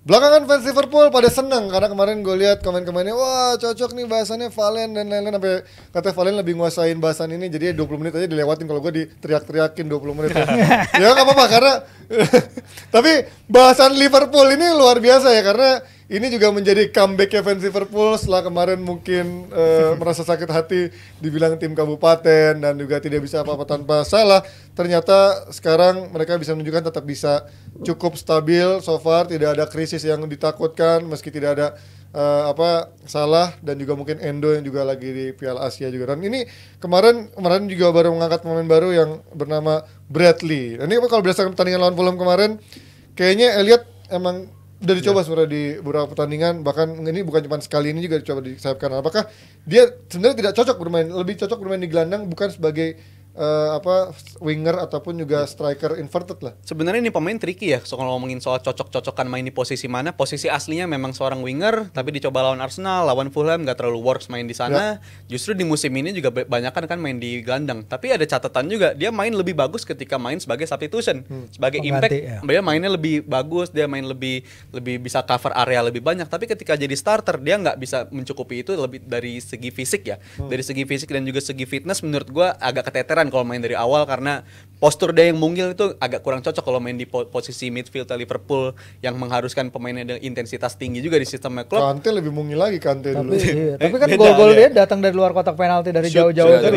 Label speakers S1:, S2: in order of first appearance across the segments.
S1: Belakangan fans Liverpool pada seneng karena kemarin gue lihat komen-komennya, wah cocok nih bahasannya Valen dan lain-lain, sampai katanya Valen lebih nguasain bahasan ini, jadi 20 menit aja dilewatin kalau gue diteriak-teriakin 20 menit. Ya nggak apa-apa karena tapi bahasan Liverpool ini luar biasa ya, karena ini juga menjadi comeback fans Liverpool setelah kemarin mungkin merasa sakit hati dibilang tim kabupaten dan juga tidak bisa apa-apa tanpa salah. Ternyata sekarang mereka bisa menunjukkan tetap bisa cukup stabil so far, tidak ada krisis yang ditakutkan meski tidak ada salah, dan juga mungkin Endo yang juga lagi di Piala Asia juga. Dan ini kemarin juga baru mengangkat pemain baru yang bernama Bradley. Dan ini kalau berdasarkan pertandingan lawan Fulham kemarin, kayaknya Elliot emang udah dicoba sebenarnya di beberapa pertandingan, bahkan ini bukan cuma sekali, ini juga dicoba di sayap kanan. Apakah dia sebenarnya tidak cocok bermain, lebih cocok bermain di gelandang, bukan sebagai winger ataupun juga striker inverted lah.
S2: Sebenarnya ini pemain tricky ya. So kalau ngomongin soal cocok-cocokan main di posisi mana, posisi aslinya memang seorang winger, tapi dicoba lawan Arsenal, lawan Fulham nggak terlalu works main di sana. Justru di musim ini juga banyak kan main di gelandang. Tapi ada catatan juga, dia main lebih bagus ketika main sebagai substitution, sebagai impact. Dia mainnya lebih bagus, dia main lebih bisa cover area lebih banyak. Tapi ketika jadi starter, dia nggak bisa mencukupi itu lebih dari segi fisik ya. Dari segi fisik dan juga segi fitness, menurut gua agak keteteran kalau main dari awal, karena postur dia yang mungil itu agak kurang cocok kalau main di posisi midfield Liverpool yang mengharuskan pemainnya dengan intensitas tinggi juga di sistemnya klub.
S1: Kante lebih mungil lagi Kante dulu.
S3: Tapi kan gol-gol dia datang dari luar kotak penalti dari jauh-jauh.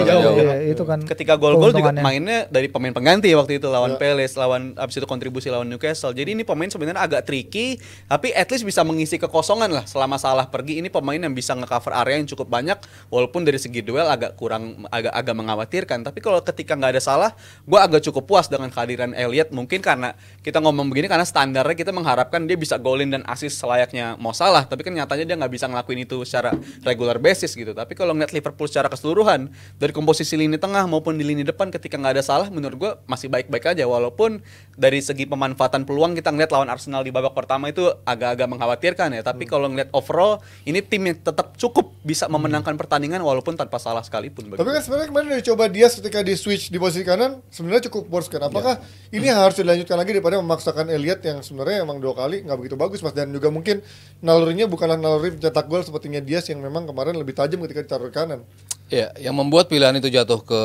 S3: Itu kan.
S2: Ketika gol-gol juga mainnya dari pemain pengganti waktu itu lawan Palace, abis itu kontribusi lawan Newcastle. Jadi ini pemain sebenarnya agak tricky, tapi at least bisa mengisi kekosongan lah selama Salah pergi. Ini pemain yang bisa nge-cover area yang cukup banyak, walaupun dari segi duel agak mengkhawatirkan. Tapi kalau ketika nggak ada Salah, gue agak cukup puas dengan kehadiran Elliot. Mungkin karena kita ngomong begini karena standarnya kita mengharapkan dia bisa golin dan assist selayaknya Mo Salah, tapi kan nyatanya dia nggak bisa ngelakuin itu secara regular basis gitu. Tapi kalau ngeliat Liverpool secara keseluruhan dari komposisi lini tengah maupun di lini depan, ketika nggak ada Salah, menurut gue masih baik-baik aja. Walaupun dari segi pemanfaatan peluang kita ngeliat lawan Arsenal di babak pertama itu agak-agak mengkhawatirkan ya. Tapi kalau ngeliat overall, ini tim yang tetap cukup bisa memenangkan pertandingan walaupun tanpa Salah sekalipun.
S1: Tapi kan sebenarnya kemarin udah coba dia ketika di switch di posisi kanan sebenarnya cukup worse kan. Apakah ini harus dilanjutkan lagi daripada memaksakan Elliot yang sebenarnya emang 2 kali nggak begitu bagus Mas, dan juga mungkin nalurinya bukanlah naluri mencetak gol sepertinya Diaz yang memang kemarin lebih tajam ketika ditaruh kanan.
S4: Ya, yang membuat pilihan itu jatuh ke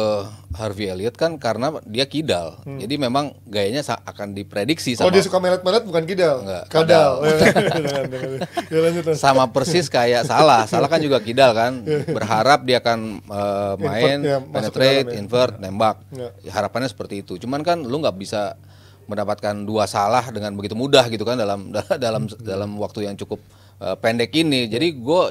S4: Harvey Elliott kan karena dia kidal. Jadi memang gayanya akan diprediksi sama.
S1: Oh, dia suka melet-melet bukan kidal.
S4: Enggak,
S1: kadal.
S4: Sama persis kayak Salah. Salah kan juga kidal kan. Berharap dia akan main, penetrate, invert, nembak. Harapannya seperti itu. Cuman kan lu nggak bisa mendapatkan 2 Salah dengan begitu mudah gitu kan dalam waktu yang cukup pendek ini. Jadi gue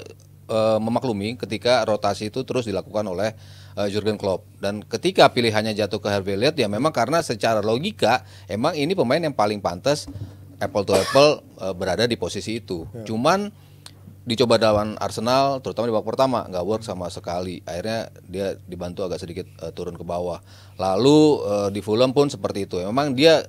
S4: memaklumi ketika rotasi itu terus dilakukan oleh Jurgen Klopp, dan ketika pilihannya jatuh ke Harvey Elliott ya memang karena secara logika emang ini pemain yang paling pantas apple to apple berada di posisi itu. Cuman dicoba lawan Arsenal terutama di babak pertama nggak work sama sekali, akhirnya dia dibantu agak sedikit turun ke bawah. Lalu di Fulham pun seperti itu, memang dia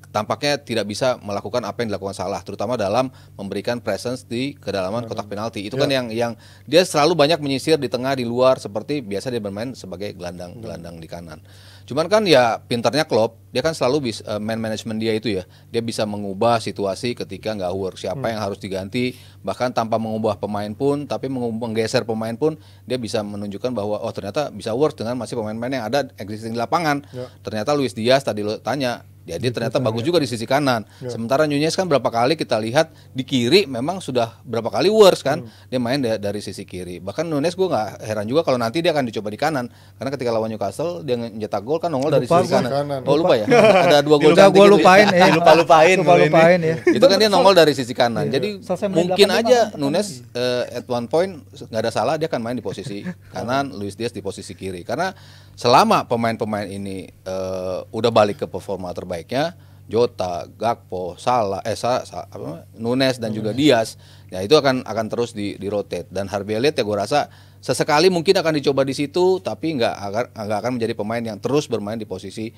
S4: tampaknya tidak bisa melakukan apa yang dilakukan Salah, terutama dalam memberikan presence di kedalaman kotak penalti. Itu kan yang dia selalu banyak menyisir di tengah, di luar, seperti biasa dia bermain sebagai gelandang di kanan. Cuman kan ya pintarnya Klopp, dia kan selalu bisa man management dia itu ya. Dia bisa mengubah situasi ketika nggak work, siapa yang harus diganti, bahkan tanpa mengubah pemain pun, tapi menggeser pemain pun dia bisa menunjukkan bahwa oh ternyata bisa work dengan masih pemain-pemain yang ada existing di lapangan. Ternyata Luis Diaz tadi lo tanya, ya dia ternyata bagus juga di sisi kanan. Sementara Nunez kan berapa kali kita lihat di kiri memang sudah berapa kali worse kan. Dia main dari sisi kiri. Bahkan Nunez gue nggak heran juga kalau nanti dia akan dicoba di kanan. Karena ketika lawan Newcastle dia nyetak gol kan nongol dari sisi kanan. Oh lupa ya. Ada 2 gol cantik gitu.
S3: Lupain ya.
S4: Itu kan dia nongol dari sisi kanan. Jadi mungkin aja Nunez at one point nggak ada salah dia akan main di posisi kanan, Luis Diaz di posisi kiri. Karena selama pemain-pemain ini udah balik ke performa terbaiknya, Jota, Gakpo, Nunes dan juga Diaz. Ya itu akan terus di rotate, dan Harvey Elliott ya gue rasa sesekali mungkin akan dicoba di situ, tapi nggak akan menjadi pemain yang terus bermain di posisi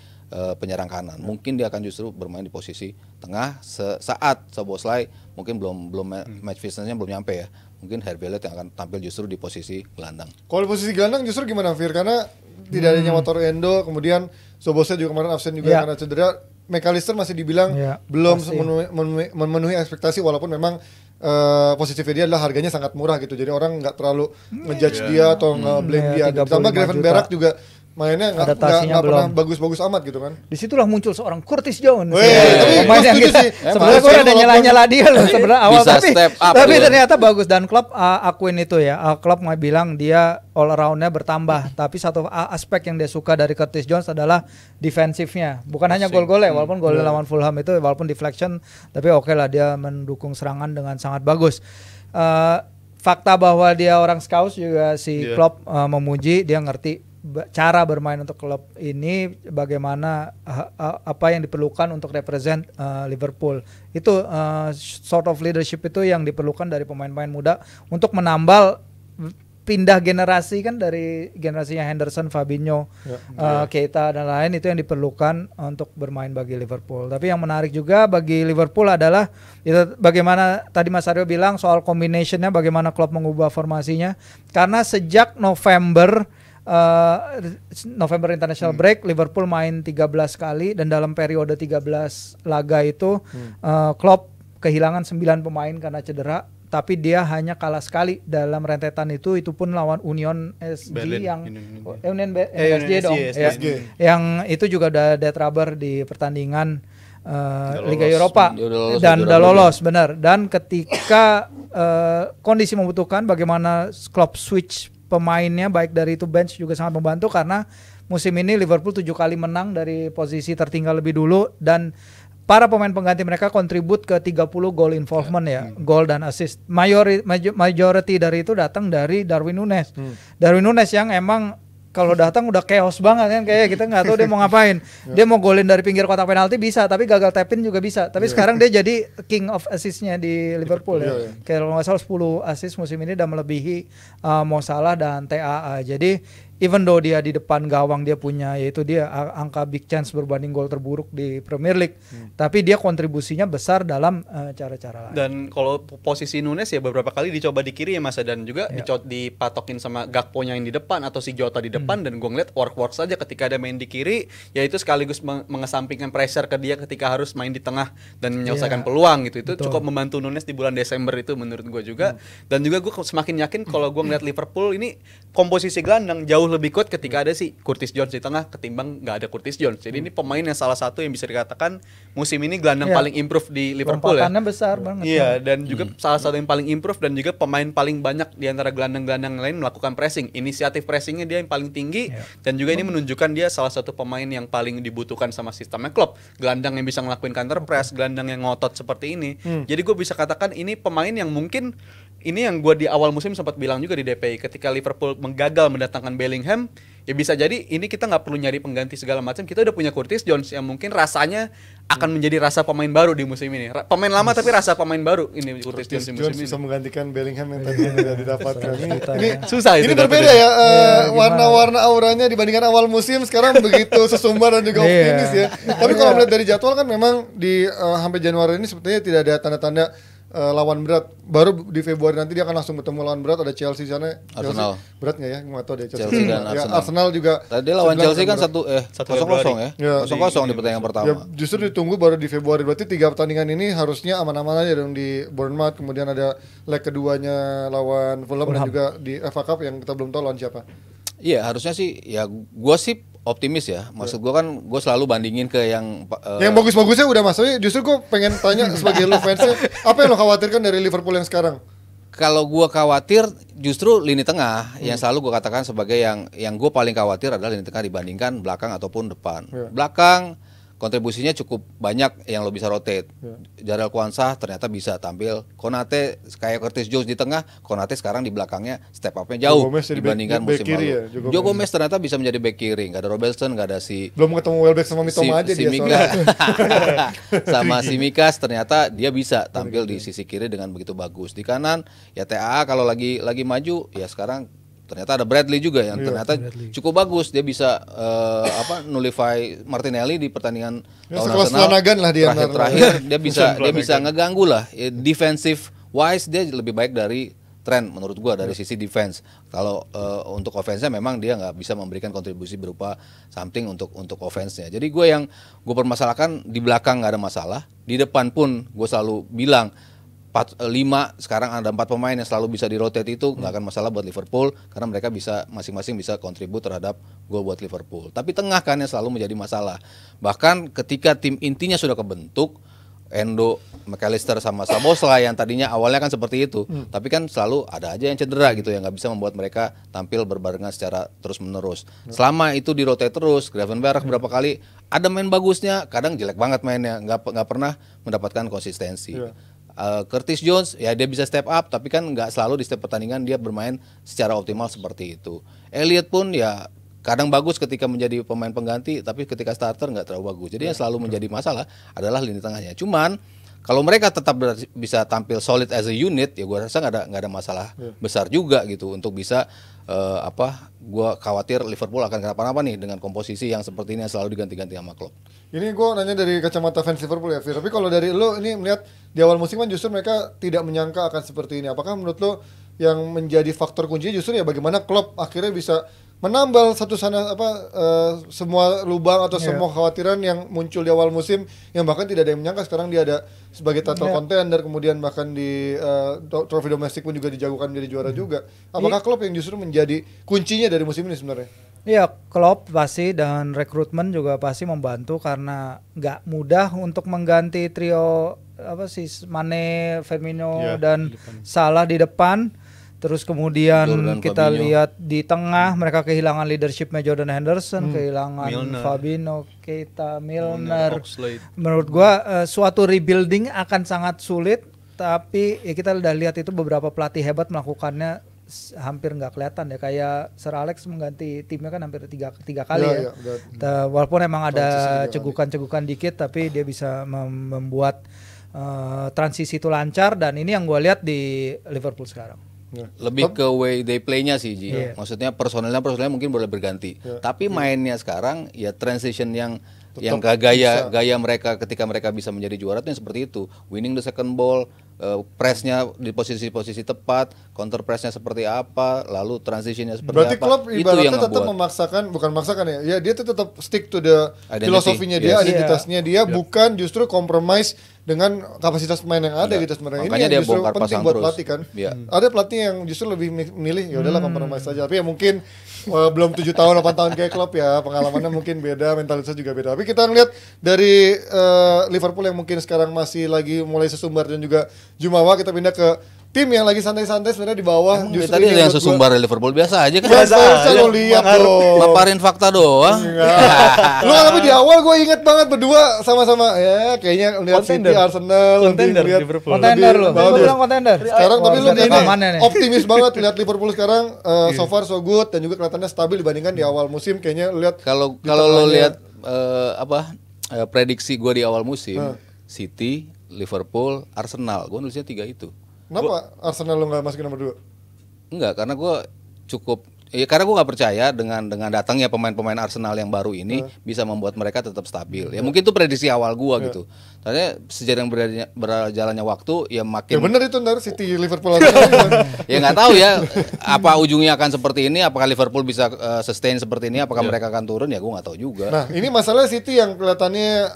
S4: penyerang kanan. Mungkin dia akan justru bermain di posisi tengah saat Szoboszlai mungkin belum match fitness-nya belum nyampe ya. Mungkin Harvey Elliott yang akan tampil justru di posisi gelandang.
S1: Kalau posisi gelandang justru gimana Fir? Karena tidak adanya Wataru Endo, kemudian Szoboszlai juga kemarin absen juga karena cedera. McAllister masih dibilang belum memenuhi ekspektasi, walaupun memang positifnya dia adalah harganya sangat murah gitu. Jadi orang nggak terlalu ngejudge dia atau nge-blame dia. Ditambah Gravenberch juga mainnya nggak pernah bagus-bagus amat gitu kan.
S3: Disitulah muncul seorang Curtis Jones.
S1: Pemain yang gitu.
S3: Sebenarnya gue udah nyela-nyela dia loh sebenarnya awal, tapi
S4: ya.
S3: ternyata bagus, dan klub akuin itu ya. Klub mau bilang dia all around-nya bertambah, tapi satu aspek yang dia suka dari Curtis Jones adalah defensifnya. Bukan hanya gol-golnya, walaupun gol lawan Fulham itu walaupun deflection, tapi oke lah dia mendukung serangan dengan sangat bagus. Fakta bahwa dia orang Scouse juga si Klopp memuji, dia ngerti cara bermain untuk klub ini, bagaimana apa yang diperlukan untuk represent Liverpool. Itu sort of leadership itu yang diperlukan dari pemain-pemain muda untuk menambal pindah generasi kan, dari generasinya Henderson, Fabinho, Keita dan lain, itu yang diperlukan untuk bermain bagi Liverpool. Tapi yang menarik juga bagi Liverpool adalah itu bagaimana tadi Mas Aryo bilang soal combinationnya, bagaimana klub mengubah formasinya, karena sejak November international break Liverpool main 13 kali, dan dalam periode 13 laga itu Klopp kehilangan 9 pemain karena cedera, tapi dia hanya kalah sekali dalam rentetan itu pun lawan Union SG Berlin, yang itu juga udah dead rubber di pertandingan Liga Eropa dan udah lolos benar. Dan ketika kondisi membutuhkan, bagaimana Klopp switch pemainnya, baik dari itu bench juga sangat membantu, karena musim ini Liverpool 7 kali menang dari posisi tertinggal lebih dulu, dan para pemain pengganti mereka kontribut ke 30 goal involvement gol dan assist. Majority dari itu datang dari Darwin Núñez. Darwin Núñez yang emang kalau datang udah chaos banget kan, kayak kita nggak tahu dia mau ngapain. Dia mau golin dari pinggir kotak penalti bisa, tapi gagal tap in juga bisa. Tapi sekarang dia jadi king of assist-nya di Liverpool ya. Kalau nggak salah 10 assist musim ini, dan melebihi Mo Salah dan TAA. Jadi even though dia di depan gawang dia punya, yaitu dia angka big chance berbanding gol terburuk di Premier League, tapi dia kontribusinya besar dalam cara-cara lain.
S2: Dan kalau posisi Núñez ya beberapa kali dicoba di kiri ya Mas, dan juga dipatokin sama Gakpo-nya yang di depan atau si Jota di depan, dan gue ngeliat work saja ketika ada main di kiri, yaitu sekaligus mengesampingkan pressure ke dia ketika harus main di tengah dan menyelesaikan peluang gitu. Itu cukup membantu Núñez di bulan Desember itu menurut gue juga. Dan juga gue semakin yakin kalau gue ngeliat Liverpool ini komposisi gelandang jauh lebih kuat ketika ada si Curtis Jones di tengah ketimbang nggak ada Curtis Jones. Jadi ini pemain yang salah satu yang bisa dikatakan musim ini gelandang paling improve di Liverpool ya.
S3: Lompatannya besar banget.
S2: Iya, dan juga salah satu yang paling improve, dan juga pemain paling banyak di antara gelandang-gelandang lain melakukan pressing. Inisiatif pressingnya dia yang paling tinggi, dan juga ini menunjukkan dia salah satu pemain yang paling dibutuhkan sama sistemnya Klopp. Gelandang yang bisa ngelakuin counter press, gelandang yang ngotot seperti ini. Jadi gue bisa katakan ini pemain yang mungkin, ini yang gue di awal musim sempat bilang juga di DPI, ketika Liverpool gagal mendatangkan Bellingham, ya bisa jadi ini kita nggak perlu nyari pengganti segala macam, kita udah punya Curtis Jones yang mungkin rasanya akan menjadi rasa pemain baru di musim ini. Pemain lama tapi rasa pemain baru ini Curtis Jones di musim ini.
S1: Bisa menggantikan Bellingham yang tadi tidak didapatkan. Ini
S2: susah itu.
S1: Ini berbeda ya, warna-warna auranya dibandingkan awal musim sekarang begitu sesumbar dan juga optimis ya. Tapi kalau melihat dari jadwal kan memang di sampai Januari ini sepertinya tidak ada tanda-tanda lawan berat. Baru di Februari nanti dia akan langsung bertemu lawan berat, ada Chelsea sana.
S4: Arsenal.
S1: Berat nggak ya? Nggak tahu deh.
S4: Chelsea dan Arsenal.
S1: Arsenal juga.
S4: Tadi lawan Chelsea kan 0-0 ya. 0-0 di pertandingan pertama.
S1: Ya, justru ditunggu baru di Februari. Berarti 3 pertandingan ini harusnya aman-aman aja dong di Bournemouth. Kemudian ada leg keduanya lawan Fulham, dan juga di FA Cup yang kita belum tahu lawan siapa.
S4: Iya, harusnya sih ya gua sih optimis ya. Maksud gue kan gue selalu bandingin ke yang
S1: bagus-bagusnya udah masuk. Justru gue pengen tanya sebagai lo fansnya, apa yang lo khawatirkan dari Liverpool yang sekarang?
S4: Kalau gue khawatir justru lini tengah yang selalu gue katakan sebagai yang gue paling khawatir adalah lini tengah dibandingkan belakang ataupun depan. Belakang kontribusinya cukup banyak yang lo bisa rotate. Jarel Quansah ternyata bisa tampil. Konate kayak Curtis Jones di tengah, Konate sekarang di belakangnya step up-nya jauh dibandingkan musim lalu. Ya, Joe Gomez ternyata bisa menjadi back kiri, nggak ada Robertson, nggak ada
S1: belum ketemu Welbeck sama Mitoma aja dia
S4: sama Simikas ternyata dia bisa tampil di sisi kiri dengan begitu bagus. Di kanan ya TAA kalau lagi maju ya sekarang ternyata ada Bradley juga yang ternyata cukup bagus. Dia bisa nullify Martinelli di pertandingan lawan Arsenal
S1: lah dia
S4: terakhir dia bisa ngeganggu lah. Defensive wise dia lebih baik dari Trent menurut gua dari sisi defense. Kalau untuk offense-nya memang dia nggak bisa memberikan kontribusi berupa something untuk offense-nya. Jadi gue permasalahkan di belakang nggak ada masalah, di depan pun gue selalu bilang 5 sekarang ada 4 pemain yang selalu bisa di-rotate itu nggak akan masalah buat Liverpool karena mereka bisa masing-masing bisa kontribut terhadap gol buat Liverpool. Tapi tengah kan yang selalu menjadi masalah. Bahkan ketika tim intinya sudah kebentuk, Endo, McAllister sama Szoboszlai yang tadinya awalnya kan seperti itu, tapi kan selalu ada aja yang cedera gitu yang nggak bisa membuat mereka tampil berbarengan secara terus-menerus. Selama itu di-rotate terus, Gravenberch berapa kali ada main bagusnya, kadang jelek banget mainnya, nggak pernah mendapatkan konsistensi. Curtis Jones ya dia bisa step up tapi kan nggak selalu di setiap pertandingan dia bermain secara optimal seperti itu. Elliot pun ya kadang bagus ketika menjadi pemain pengganti tapi ketika starter nggak terlalu bagus. Jadi yang selalu menjadi masalah adalah lini tengahnya. Cuman kalau mereka tetap bisa tampil solid as a unit ya gue rasa nggak ada masalah besar juga gitu untuk bisa gue khawatir Liverpool akan kenapa-napa nih dengan komposisi yang seperti ini yang selalu diganti-ganti sama Klopp.
S1: Ini gue nanya dari kacamata fans Liverpool ya, Fir. Tapi kalau dari lo ini melihat di awal musim kan justru mereka tidak menyangka akan seperti ini. Apakah menurut lo yang menjadi faktor kuncinya justru ya bagaimana Klopp akhirnya bisa menambal semua lubang atau semua kekhawatiran yang muncul di awal musim yang bahkan tidak ada yang menyangka sekarang dia ada sebagai title contender, kemudian bahkan di trofi domestik pun juga dijagokan menjadi juara juga. Apakah Klopp yang justru menjadi kuncinya dari musim ini sebenarnya?
S3: Iya, Klopp pasti dan rekrutmen juga pasti membantu karena nggak mudah untuk mengganti trio Mane, Firmino dan Salah di depan. Terus kemudian Jordan, kita Fabinho. Lihat di tengah mereka kehilangan leadershipnya Jordan Henderson, kehilangan Milner. Fabinho, Keita, Milner. Menurut gua suatu rebuilding akan sangat sulit, tapi ya kita udah lihat itu beberapa pelatih hebat melakukannya hampir nggak kelihatan ya, kayak Sir Alex mengganti timnya kan hampir tiga kali ya. Walaupun emang ada cegukan-cegukan dikit, tapi dia bisa membuat transisi itu lancar dan ini yang gue lihat di Liverpool sekarang.
S4: Lebih ke way they play-nya sih Ji. Maksudnya personelnya mungkin boleh berganti. Tapi mainnya sekarang ya transition yang gaya mereka ketika mereka bisa menjadi juara itu yang seperti itu. Winning the second ball, pressnya di posisi-posisi tepat, counter pressnya seperti apa, lalu transitionnya seperti
S1: berarti
S4: apa.
S1: Berarti Klopp ibaratnya tetap memaksakan, bukan memaksakan ya. Ya dia tetap stick to the filosofinya dia, identitasnya dia, bukan justru compromise dengan kapasitas pemain yang ada gitu sebenarnya. Ini yang justru penting buat pelatih kan. Ada pelatih yang justru lebih milih ya udahlah compromise saja. Tapi ya mungkin belum 7 tahun 8 tahun kayak Klopp ya, pengalamannya mungkin beda, mentalitasnya juga beda. Tapi kita ngeliat dari Liverpool yang mungkin sekarang masih lagi mulai sesumbar dan juga Jumawa, kita pindah ke tim yang lagi santai-santai sebenarnya di bawah.
S4: Justru tadi ada yang sesumbar Liverpool biasa aja kan.
S1: Biasa lo lihat dong.
S4: Paparin fakta doang.
S1: Lu kan tapi di awal gue inget banget berdua sama-sama ya kayaknya lihat City, Arsenal,
S3: contender Liverpool. Contender lo. Gue bilang contender.
S1: Sekarang tapi lu ini optimis banget lihat Liverpool sekarang so far so good dan juga kelihatannya stabil dibandingkan di awal musim kayaknya lihat.
S4: Kalau lo lihat prediksi gue di awal musim, City, Liverpool, Arsenal, gue nulisnya 3 itu.
S1: Kenapa Arsenal lo nggak masukin nomor 2?
S4: Enggak, karena gue karena gue nggak percaya dengan datangnya pemain-pemain Arsenal yang baru ini bisa membuat mereka tetap stabil. Ya mungkin itu prediksi awal gue gitu. Ternyata sejauh berjalannya waktu ya makin. Ya
S1: benar itu ntar City Liverpool Arsenal.
S4: Ya nggak tahu ya apa ujungnya akan seperti ini. Apakah Liverpool bisa sustain seperti ini? Apakah mereka akan turun? Ya gue nggak tahu juga.
S1: Nah ini masalah City yang kelihatannya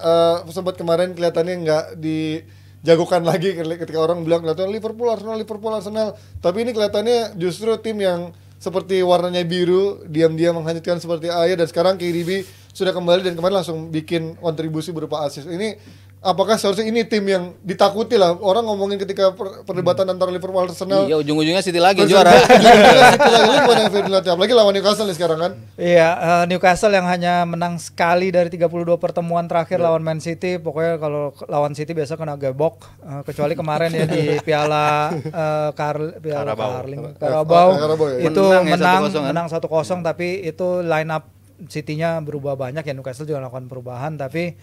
S1: sempat kemarin kelihatannya nggak dijagokan lagi ketika orang bilang kelihatannya Liverpool Arsenal. Tapi ini kelihatannya justru tim yang seperti warnanya biru, diam-diam menghanyutkan seperti air, dan sekarang KDB sudah kembali dan kemarin langsung bikin kontribusi berupa assist. Ini apakah seharusnya ini tim yang ditakuti lah. Orang ngomongin ketika perdebatan antara Liverpool Arsenal.
S4: Iya, ujung-ujungnya City lagi juara.
S1: Apalagi lawan Newcastle nih sekarang kan.
S3: Iya, Newcastle yang hanya menang sekali dari 32 pertemuan terakhir lawan Man City. Pokoknya kalau lawan City biasa kena gebok. Kecuali kemarin ya di Piala Carabao itu menang 1-0 tapi itu line up City-nya berubah banyak ya. Newcastle juga melakukan perubahan tapi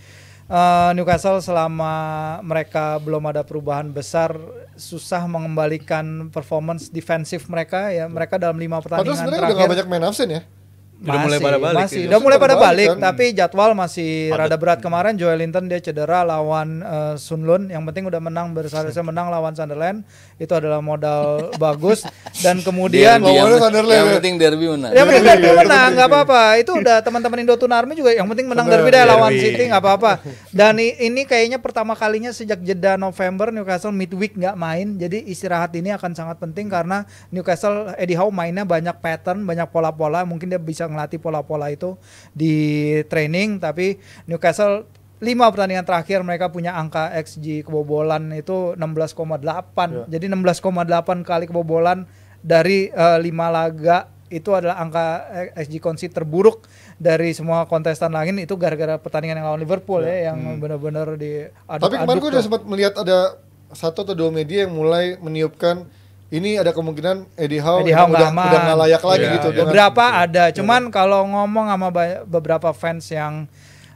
S3: Newcastle selama mereka belum ada perubahan besar susah mengembalikan performance defensif mereka ya. Mereka dalam 5 pertandingan
S1: padahal sebenarnya
S3: terakhir
S1: udah gak banyak main absen ya.
S2: Udah mulai pada balik.
S3: Udah mulai pada balik
S1: kan?
S3: tapi jadwal masih rada berat. Kemarin Joelinton dia cedera lawan Sunlun. Yang penting udah menang, seharusnya menang lawan Sunderland. Itu adalah modal bagus dan kemudian
S4: yang penting derby menang.
S3: Yang penting derby menang enggak apa-apa. Itu udah teman-teman Indo Tuna Army juga yang penting menang derby deh lawan City enggak apa-apa. Dan ini kayaknya pertama kalinya sejak jeda November Newcastle midweek enggak main. Jadi istirahat ini akan sangat penting karena Newcastle Eddie Howe mainnya banyak pattern, banyak pola-pola. Mungkin dia bisa ngelatih pola-pola itu di training tapi Newcastle 5 pertandingan terakhir mereka punya angka XG kebobolan itu 16,8 jadi 16,8 kali kebobolan dari 5 laga itu adalah angka XG concede terburuk dari semua kontestan lain itu gara-gara pertandingan yang lawan Liverpool ya yang benar-benar diaduk-aduk.
S1: Tapi kemarin gue udah sempat melihat ada 1 atau 2 media yang mulai meniupkan ini ada kemungkinan Eddie Howe udah nggak layak lagi gitu.
S3: Beberapa ada, cuman kalau ngomong sama beberapa fans yang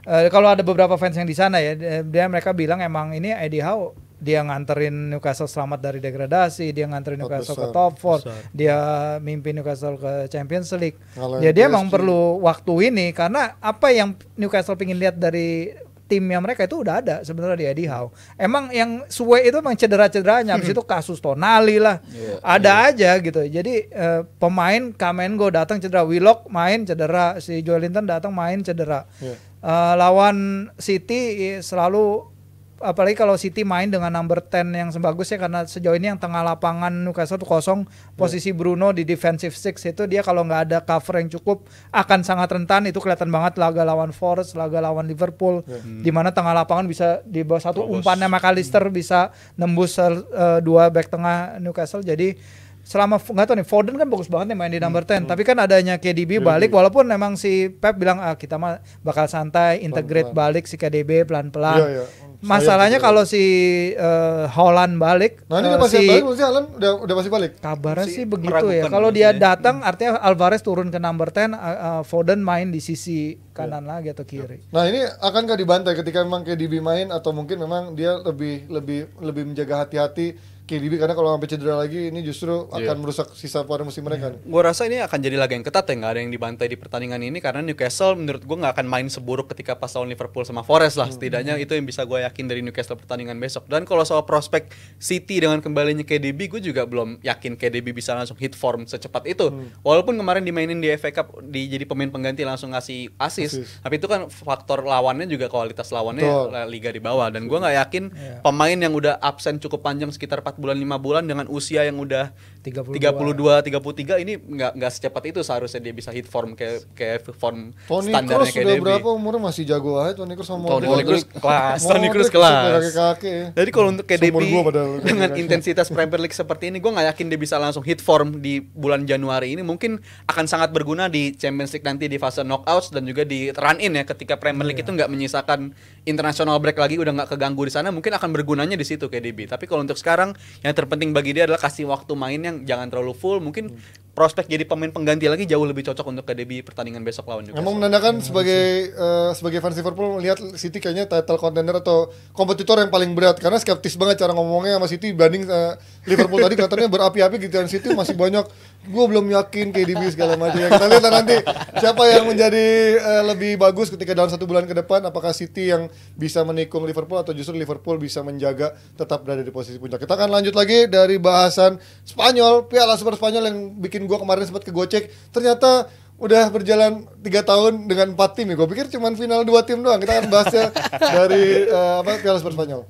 S3: kalau ada beberapa fans yang di sana ya, mereka bilang emang ini Eddie Howe dia nganterin Newcastle selamat dari degradasi, dia nganterin Newcastle ke top 4, dia mimpin Newcastle ke Champions League. Dia emang perlu waktu ini karena apa yang Newcastle pingin lihat dari timnya mereka itu udah ada sebenarnya di Eddie Howe. Emang yang suwe itu emang cedera-cederanya, habis itu kasus Tonali lah, ada aja gitu. Jadi pemain Kamengo datang cedera, Willock main cedera, si Joelinton datang main cedera. Lawan City selalu apalagi kalau City main dengan number 10 yang sebagus ya karena sejauh ini yang tengah lapangan Newcastle tuh kosong posisi Bruno di defensive six itu dia kalau nggak ada cover yang cukup akan sangat rentan itu kelihatan banget laga lawan Forest laga lawan Liverpool di mana tengah lapangan bisa di bawah satu umpannya McAllister bisa nembus 2 back tengah Newcastle jadi selama nggak tahu nih Foden kan bagus banget nih main di number 10 tapi kan adanya KDB balik walaupun memang si Pep bilang kita mah bakal santai integrate balik si KDB pelan-pelan masalahnya kalau si Haaland balik
S1: nah ini udah pasti balik maksudnya Haaland udah pasti balik
S3: kabarnya sih begitu ya kalau dia datang artinya Alvarez turun ke number 10 Foden main di sisi kanan lagi atau kiri
S1: nah ini akankah dibantai ketika memang KDB main atau mungkin memang dia lebih menjaga hati-hati KDB karena kalau sampai cedera lagi ini justru akan merusak sisa pada musim mereka.
S2: Gue rasa ini akan jadi laga yang ketat ya, nggak ada yang dibantai di pertandingan ini karena Newcastle menurut gue nggak akan main seburuk ketika pas lawan Liverpool sama Forest lah. Setidaknya itu yang bisa gue yakin dari Newcastle pertandingan besok. Dan kalau soal prospek City dengan kembalinya KDB, gue juga belum yakin KDB bisa langsung hit form secepat itu. Walaupun kemarin dimainin di FA Cup jadi pemain pengganti langsung ngasih assist. Tapi itu kan faktor lawannya juga kualitas lawannya liga di bawah. Dan gue nggak yakin pemain yang udah absen cukup panjang sekitar 4 bulan 5 bulan dengan usia yang udah 32 33 ini nggak secepat itu seharusnya dia bisa hit form kayak form
S1: Toni
S2: standarnya
S1: Kroos udah berapa umurnya masih jago aja Toni Kroos sama
S2: Toni Kroos kelas.
S1: Kaki-kaki.
S2: Jadi kalau untuk KDB dengan intensitas Premier League seperti ini gue nggak yakin dia bisa langsung hit form di bulan Januari ini mungkin akan sangat berguna di Champions League nanti di fase knockouts dan juga di run in ya ketika Premier League itu nggak menyisakan international break lagi udah nggak keganggu di sana mungkin akan bergunanya di situ KDB. Tapi kalau untuk sekarang yang terpenting bagi dia adalah kasih waktu main yang jangan terlalu full. Mungkin prospek jadi pemain pengganti lagi jauh lebih cocok untuk KDB pertandingan besok lawan Newcastle.
S1: Emang menandakan sebagai fans Liverpool melihat City kayaknya title contender atau kompetitor yang paling berat karena skeptis banget cara ngomongnya sama City dibanding Liverpool tadi kelihatannya berapi-api gitu dan City masih banyak gue belum yakin KDB segala macam. Kita lihat nanti siapa yang menjadi lebih bagus ketika dalam 1 bulan ke depan apakah City yang bisa menikung Liverpool atau justru Liverpool bisa menjaga tetap berada di posisi puncak. Kita akan lanjut lagi dari bahasan Spanyol, Piala Super Spanyol yang bikin gue kemarin sempat kegocek. Ternyata udah berjalan 3 tahun dengan 4 tim ya. Gue pikir cuma final 2 tim doang. Kita akan bahasnya dari Piala Super Spanyol.